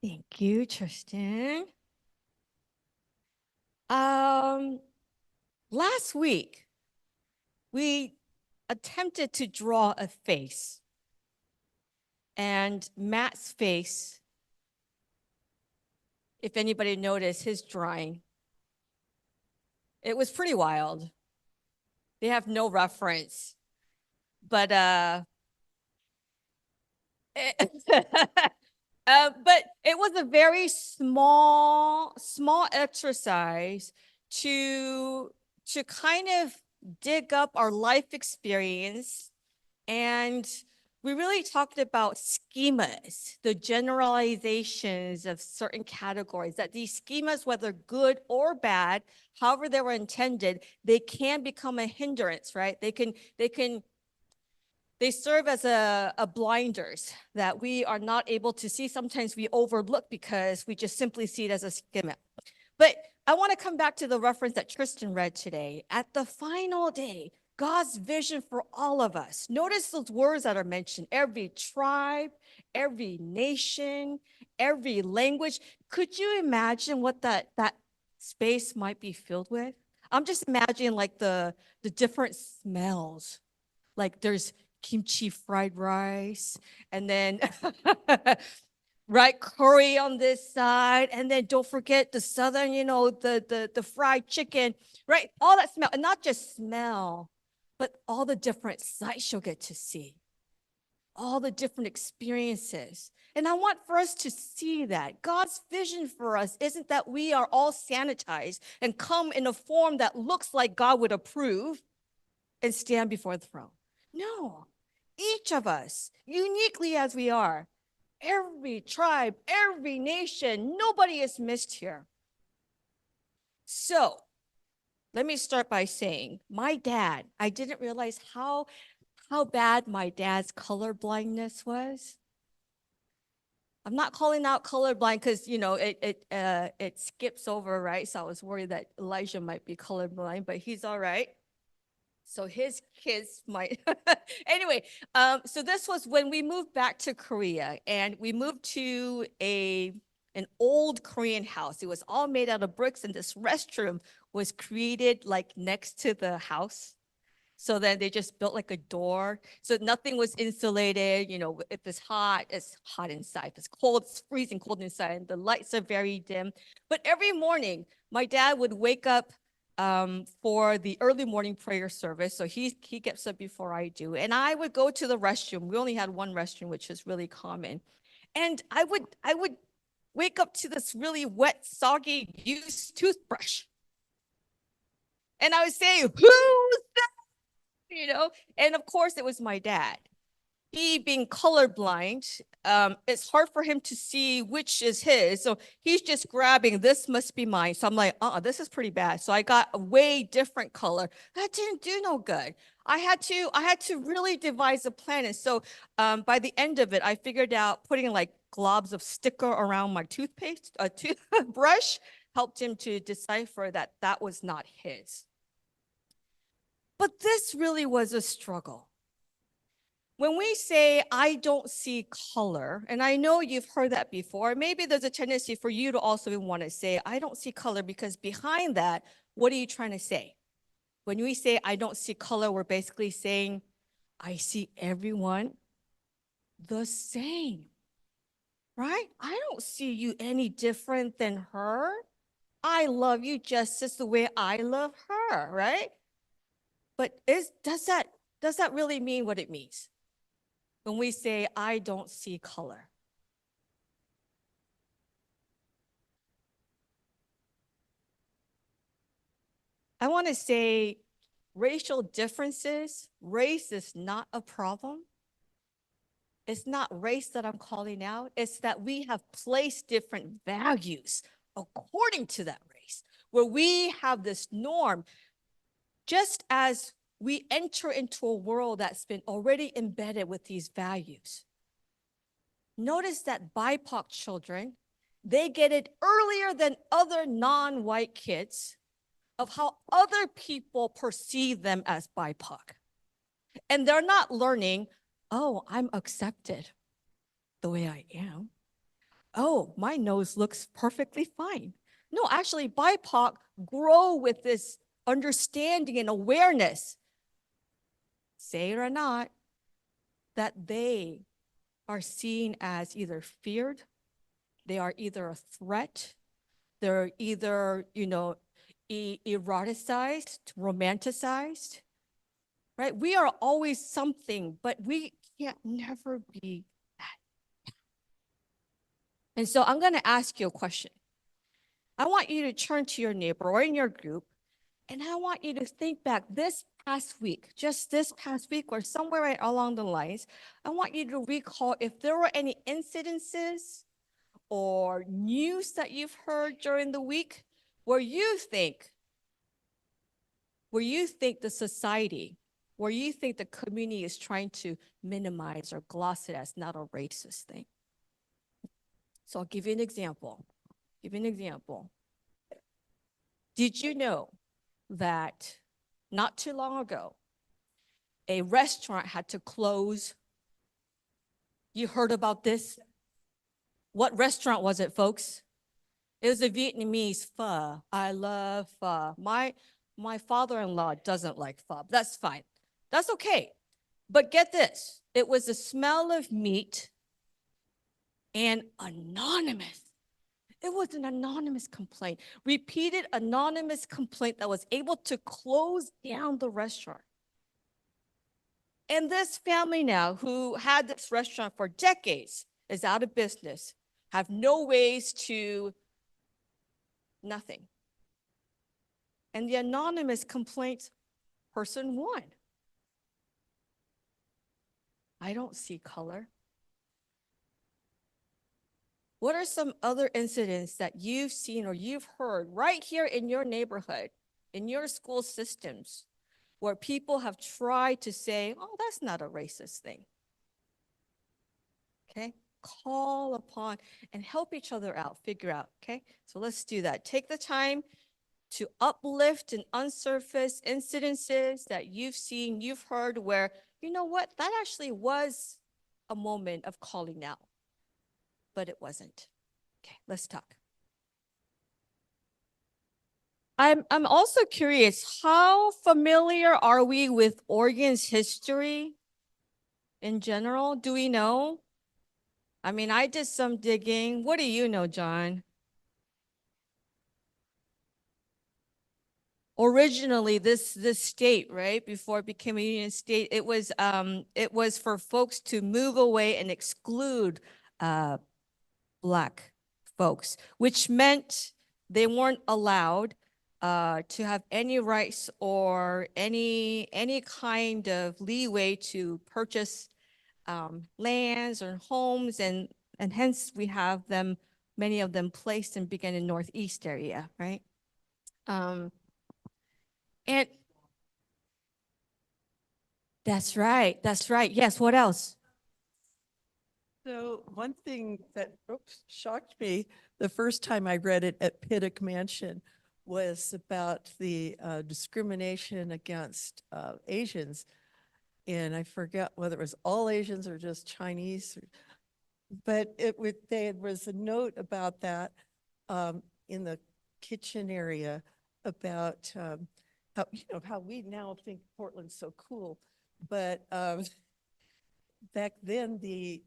Thank you, Tristan. Um, Last week, we attempted to draw a face, and Matt's face, if anybody noticed his drawing, it was pretty wild. They have no reference, but but it was a very small exercise to kind of dig up our life experience. And we really talked about schemas, the generalizations of certain categories, that these schemas, whether good or bad, however they were intended, they can become a hindrance, right? They serve as a blinders that we are not able to see. Sometimes we overlook because we just simply see it as a schema. But I want to come back to the reference that Tristan read today. At the final day, God's vision for all of us. Notice those words that are mentioned: every tribe, every nation, every language. Could you imagine what that space might be filled with? I'm just imagining like the different smells. Like there's kimchi fried rice, and then right, curry on this side, and then don't forget the southern, the fried chicken, right? All that smell, and not just smell, but all the different sights you'll get to see, all the different experiences. And I want for us to see that God's vision for us isn't that we are all sanitized and come in a form that looks like God would approve and stand before the throne. No, each of us, uniquely as we are, every tribe, every nation, nobody is missed here. So let me start by saying my dad, I didn't realize how bad my dad's color blindness was. I'm not calling out colorblind because it skips over, right? So I was worried that Elijah might be colorblind, but he's all right. So his kids might. Anyway, so this was when we moved back to Korea, and we moved to an old Korean house. It was all made out of bricks, and this restroom was created like next to the house. So then they just built like a door. So nothing was insulated. If it's hot inside. If it's cold, it's freezing cold inside. And the lights are very dim. But every morning, my dad would wake up for the early morning prayer service. So he gets up before I do. And I would go to the restroom. We only had one restroom, which is really common. And I would wake up to this really wet, soggy used toothbrush. And I would say, who's and of course it was my dad. He being colorblind, it's hard for him to see which is his. So he's just grabbing, this must be mine. So I'm like, this is pretty bad. So I got a way different color. That didn't do no good. I had to really devise a plan. And so by the end of it, I figured out putting like globs of sticker around my toothbrush helped him to decipher that that was not his. But this really was a struggle. When we say, I don't see color, and I know you've heard that before, maybe there's a tendency for you to also want to say, I don't see color, because behind that, what are you trying to say? When we say, I don't see color, we're basically saying, I see everyone the same, right? I don't see you any different than her. I love you just as the way I love her, right? But does that really mean what it means when we say, I don't see color? I want to say racial differences, race is not a problem. It's not race that I'm calling out. It's that we have placed different values according to that race, where we have this norm, just as we enter into a world that's been already embedded with these values. Notice that BIPOC children, they get it earlier than other non-white kids of how other people perceive them as BIPOC. And they're not learning, oh, I'm accepted the way I am. oh, my nose looks perfectly fine. No, actually, BIPOC grow with this understanding and awareness, say it or not, that they are seen as either feared, they are either a threat, they're either, eroticized, romanticized, right? We are always something, but we can't never be that. And so I'm going to ask you a question. I want you to turn to your neighbor or in your group, and I want you to think back this past week, just this past week or somewhere right along the lines. I want you to recall if there were any incidences or news that you've heard during the week where you think the society, where you think the community is trying to minimize or gloss it as not a racist thing. So I'll give you an example. Did you know that not too long ago, a restaurant had to close? You heard about this? What restaurant was it, folks? It was a Vietnamese pho. I love pho. My father-in-law doesn't like pho. That's fine. That's okay. But get this. It was the smell of meat and anonymous. It was an anonymous complaint, repeated anonymous complaint that was able to close down the restaurant. And this family now, who had this restaurant for decades, is out of business, have no ways to nothing. And the anonymous complaint person won. I don't see color. What are some other incidents that you've seen or you've heard right here in your neighborhood, in your school systems, where people have tried to say, oh, that's not a racist thing? Okay, call upon and help each other out, figure out, okay? So let's do that. Take the time to uplift and unsurface incidences that you've seen, you've heard where, you know what, that actually was a moment of calling out, but it wasn't. Okay, let's talk. I'm also curious, how familiar are we with Oregon's history in general? Do we know? I mean, I did some digging. What do you know, John? Originally, this state, right, before it became a union state, it was for folks to move away and exclude Black folks, which meant they weren't allowed to have any rights or any kind of leeway to purchase lands or homes, and hence we have them, many of them placed and begin in Northeast area, right? And that's right. That's right. Yes. What else? So one thing that shocked me the first time I read it at Pittock Mansion was about the discrimination against Asians. And I forget whether it was all Asians or just Chinese, but there was a note about that in the kitchen area about how we now think Portland's so cool, but back then they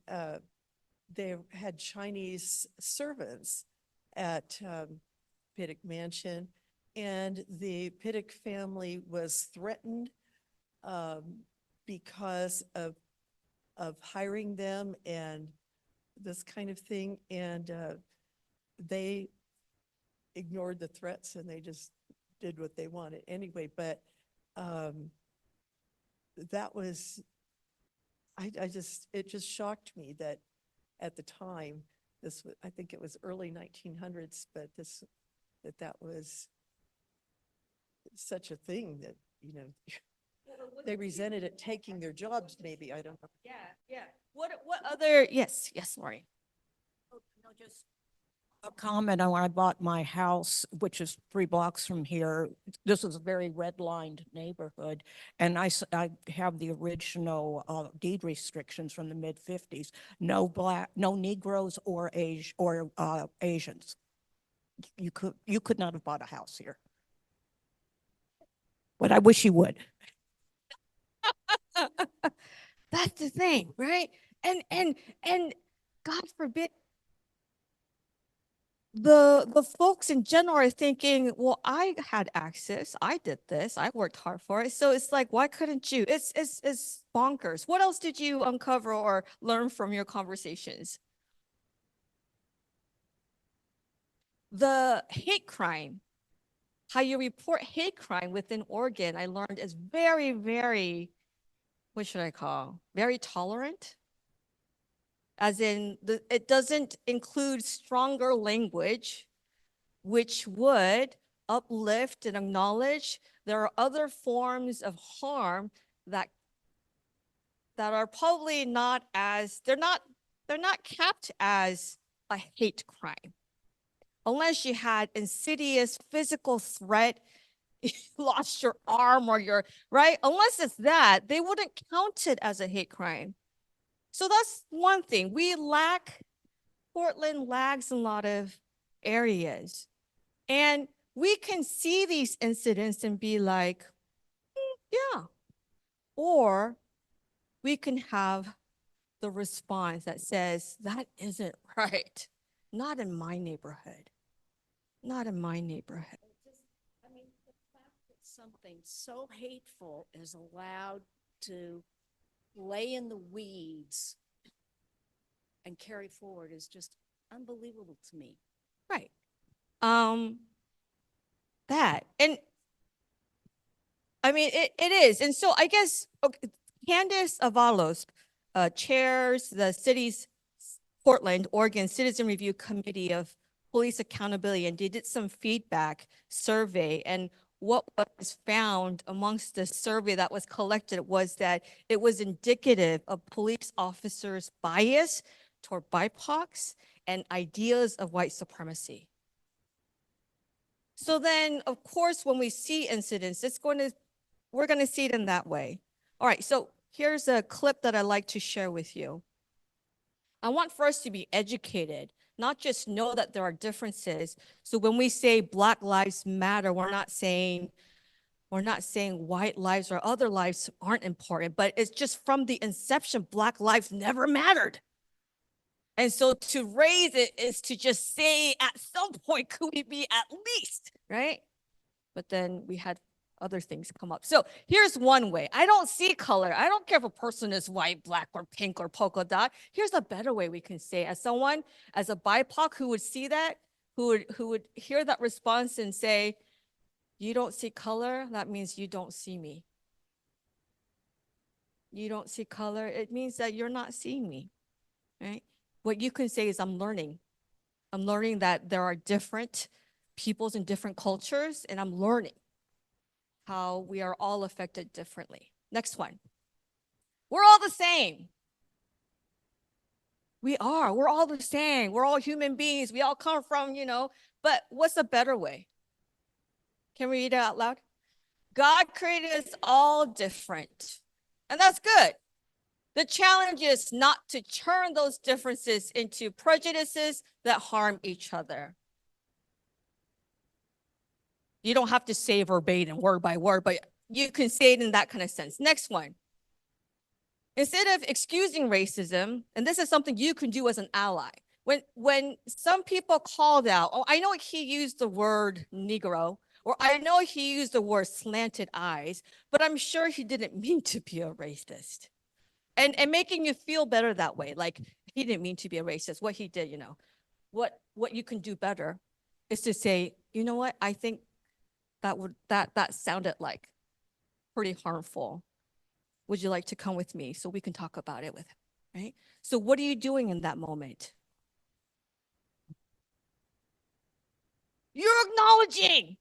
had Chinese servants at Pittock Mansion, and the Pittock family was threatened because of hiring them and this kind of thing, and they ignored the threats and they just did what they wanted anyway. But that was, it just shocked me that at the time, I think it was early 1900s, but that was such a thing that, they resented it taking their jobs, maybe, I don't know. Yeah. What other, yes, Lori. Oh, no, just A comment on when I bought my house, which is 3 blocks from here. This was a very red-lined neighborhood. And I have the original deed restrictions from the mid-50s. No Negroes or Asians. You could not have bought a house here. But I wish you would. That's the thing, right? And God forbid the folks in general are thinking, well, I had access, I did this, I worked hard for it. So it's like, why couldn't you? It's bonkers. What else did you uncover or learn from your conversations? The hate crime, how you report hate crime within Oregon, I learned is very, very, what should I call? Very tolerant. As in, it doesn't include stronger language, which would uplift and acknowledge there are other forms of harm that are probably not as, they're not capped as a hate crime. Unless you had insidious physical threat, you lost your arm or your, right? Unless it's that, they wouldn't count it as a hate crime. So that's one thing. Portland lags in a lot of areas. And we can see these incidents and be like, yeah. Or we can have the response that says, that isn't right. Not in my neighborhood. Not in my neighborhood. I mean, the fact that something so hateful is allowed to lay in the weeds and carry forward is just unbelievable to me. Right. That. And I mean, it is. And so I guess okay, Candace Avalos chairs the city's Portland, Oregon Citizen Review Committee of Police Accountability, and they did some feedback survey. And what was found amongst the survey that was collected was that it was indicative of police officers' bias toward BIPOCs and ideas of white supremacy. So then, of course, when we see incidents, we're going to see it in that way. All right, so here's a clip that I'd like to share with you. I want for us to be educated, not just know that there are differences. So when we say Black Lives Matter, we're not saying white lives or other lives aren't important, but it's just from the inception, Black lives never mattered. And so to raise it is to just say at some point, could we be at least, right? But then we had other things come up. So here's one way. I don't see color. I don't care if a person is white, black, or pink, or polka dot. Here's a better way we can say, as someone, as a BIPOC who would see that, who would hear that response and say, you don't see color, that means you don't see me. You don't see color, it means that you're not seeing me, right? What you can say is, I'm learning. I'm learning that there are different peoples in different cultures, and I'm learning how we are all affected differently. Next one. We're all the same. We're all the same. We're all human beings. We all come from, but what's a better way? Can we read it out loud? God created us all different, and that's good. The challenge is not to turn those differences into prejudices that harm each other. You don't have to say verbatim, word by word, but you can say it in that kind of sense. Next one. Instead of excusing racism, and this is something you can do as an ally, when some people called out, oh, I know he used the word Negro, or I know he used the word slanted eyes, but I'm sure he didn't mean to be a racist. And making you feel better that way, like he didn't mean to be a racist. What he did, what you can do better is to say, you know what, I think that sounded like pretty harmful. Would you like to come with me so we can talk about it with him, right? So what are you doing in that moment? You're acknowledging.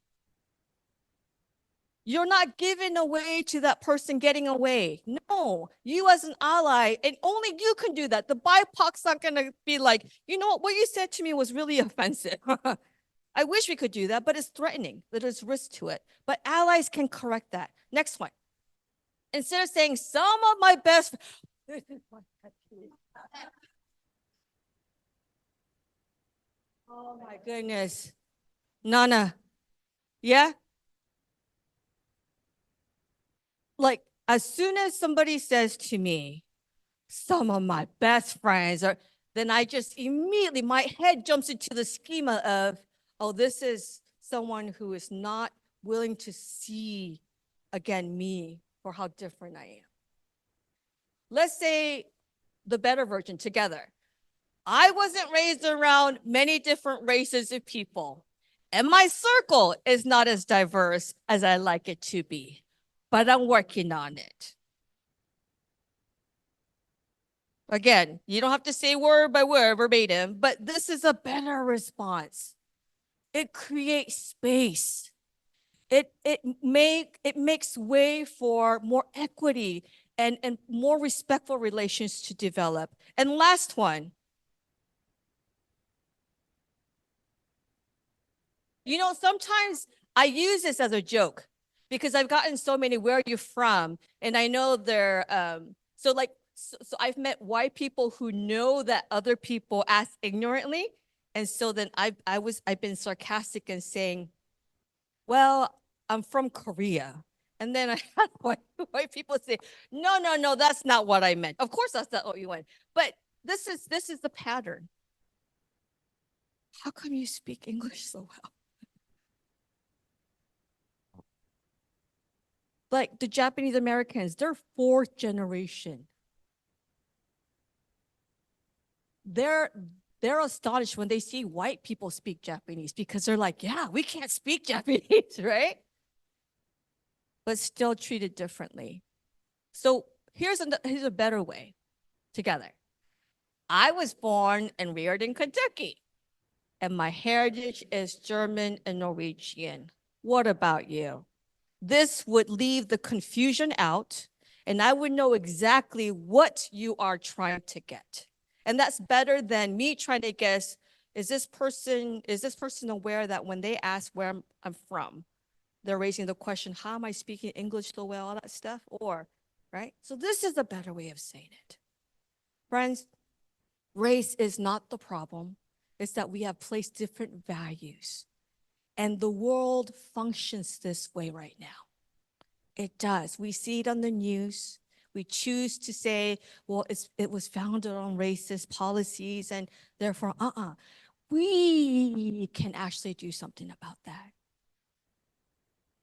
You're not giving away to that person getting away. No, you as an ally, and only you can do that. The BIPOC's not going to be like, you know what you said to me was really offensive. I wish we could do that, but it's threatening. There's risk to it. But allies can correct that. Next one. Instead of saying some of my best, this is my pet peeve. Oh my goodness. Nana, yeah? Like, as soon as somebody says to me, some of my best friends, or then I just immediately, my head jumps into the schema of, oh, this is someone who is not willing to see again me for how different I am. Let's say the better version together. I wasn't raised around many different races of people, and my circle is not as diverse as I like it to be, but I'm working on it. Again, you don't have to say word by word verbatim, but this is a better response. It creates space. It makes way for more equity and more respectful relations to develop. And last one, you know, sometimes I use this as a joke because I've gotten so many, where are you from? And I know they're, so I've met white people who know that other people ask ignorantly. And so then I've been sarcastic and saying, well, I'm from Korea. And then I had white people say, no, that's not what I meant. Of course, that's not what you meant. But this is the pattern. How come you speak English so well? Like the Japanese Americans, they're fourth generation. They're astonished when they see white people speak Japanese because they're like, yeah, we can't speak Japanese, right? But still treated differently. So here's a better way together. I was born and reared in Kentucky, and my heritage is German and Norwegian. What about you? This would leave the confusion out, and I would know exactly what you are trying to get. And that's better than me trying to guess, is this person aware that when they ask where I'm from, they're raising the question, how am I speaking English so well, all that stuff? Or, right? So this is a better way of saying it. Friends, race is not the problem. It's that we have placed different values. And the world functions this way right now. It does. We see it on the news. We choose to say, well, it was founded on racist policies and therefore, we can actually do something about that.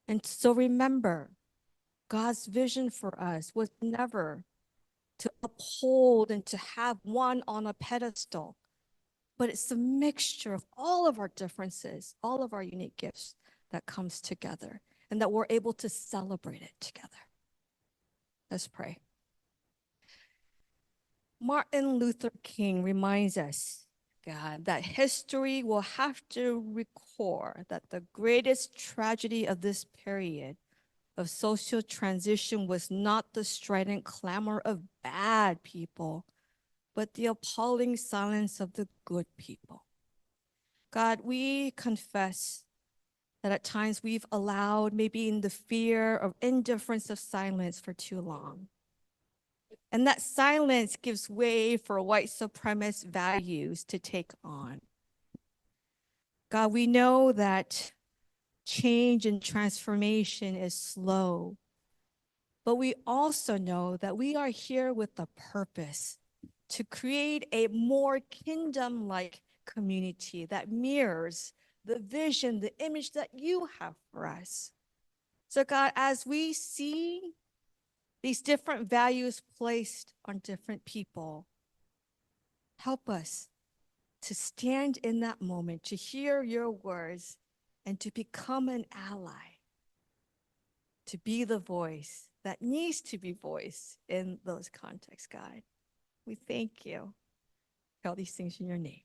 And so remember, God's vision for us was never to uphold and to have one on a pedestal, but it's a mixture of all of our differences, all of our unique gifts that comes together, and that we're able to celebrate it together. Let's pray. Martin Luther King reminds us, God, that history will have to record that the greatest tragedy of this period of social transition was not the strident clamor of bad people, but the appalling silence of the good people. God, we confess that at times we've allowed, maybe in the fear of indifference of silence for too long. And that silence gives way for white supremacist values to take on. God, we know that change and transformation is slow, but we also know that we are here with a purpose to create a more kingdom-like community that mirrors the vision, the image that you have for us. So God, as we see these different values placed on different people, help us to stand in that moment, to hear your words, and to become an ally, to be the voice that needs to be voiced in those contexts, God. We thank you. All these things in your name.